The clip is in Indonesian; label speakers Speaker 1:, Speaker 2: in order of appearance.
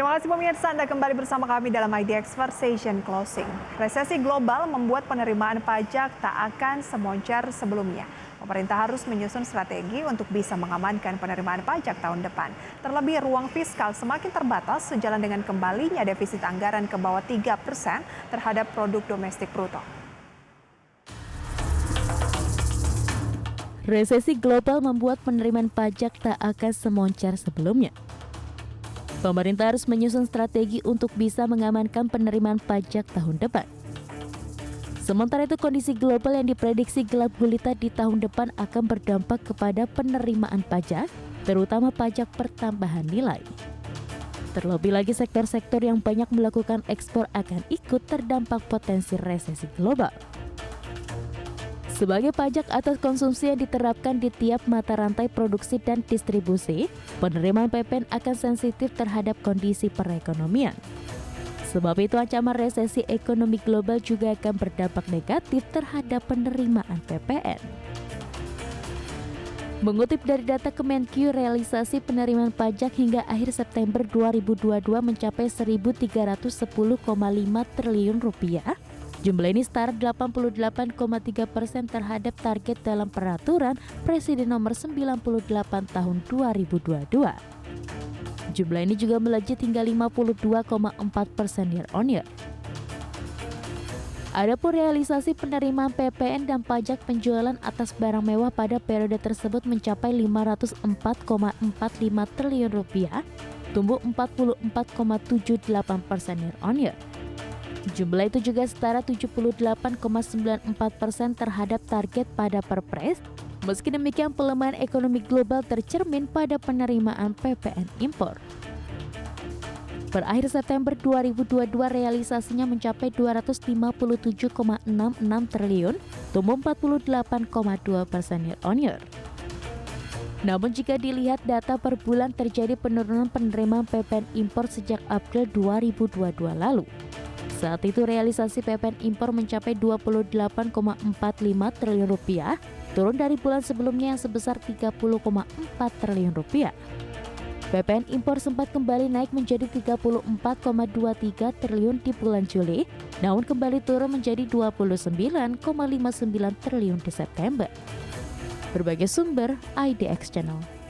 Speaker 1: Terima kasih pemirsa, Anda kembali bersama kami dalam IDX Session Closing. Resesi global membuat penerimaan pajak tak akan semoncer sebelumnya. Pemerintah harus menyusun strategi untuk bisa mengamankan penerimaan pajak tahun depan. Terlebih ruang fiskal semakin terbatas sejalan dengan kembalinya defisit anggaran ke bawah 3% terhadap produk domestik bruto.
Speaker 2: Resesi global membuat penerimaan pajak tak akan semoncer sebelumnya. Pemerintah harus menyusun strategi untuk bisa mengamankan penerimaan pajak tahun depan. Sementara itu, kondisi global yang diprediksi gelap gulita di tahun depan akan berdampak kepada penerimaan pajak, terutama pajak pertambahan nilai. Terlebih lagi sektor-sektor yang banyak melakukan ekspor akan ikut terdampak potensi resesi global. Sebagai pajak atas konsumsi yang diterapkan di tiap mata rantai produksi dan distribusi, penerimaan PPN akan sensitif terhadap kondisi perekonomian. Sebab itu ancaman resesi ekonomi global juga akan berdampak negatif terhadap penerimaan PPN. Mengutip dari data Kemenq, realisasi penerimaan pajak hingga akhir September 2022 mencapai Rp1.310,5 triliun. Jumlah ini setara 88,3% terhadap target dalam peraturan Presiden nomor 98 tahun 2022. Jumlah ini juga melejit hingga 52,4% year-on-year. Adapun realisasi penerimaan PPN dan pajak penjualan atas barang mewah pada periode tersebut mencapai Rp504,45 triliun, tumbuh 44,78% year-on-year. Jumlah itu juga setara 78,94% terhadap target pada Perpres. Meski demikian, pelemahan ekonomi global tercermin pada penerimaan PPN impor. Per akhir September 2022, realisasinya mencapai Rp257,66 triliun, tumbuh 48,2% year-on-year. Namun jika dilihat data per bulan, terjadi penurunan penerimaan PPN impor sejak April 2022 lalu. Saat itu realisasi PPN impor mencapai Rp28,45 triliun, turun dari bulan sebelumnya yang sebesar Rp30,4 triliun. PPN impor sempat kembali naik menjadi Rp34,23 triliun di bulan Juli, namun kembali turun menjadi Rp29,59 triliun di September. Berbagai sumber IDX Channel.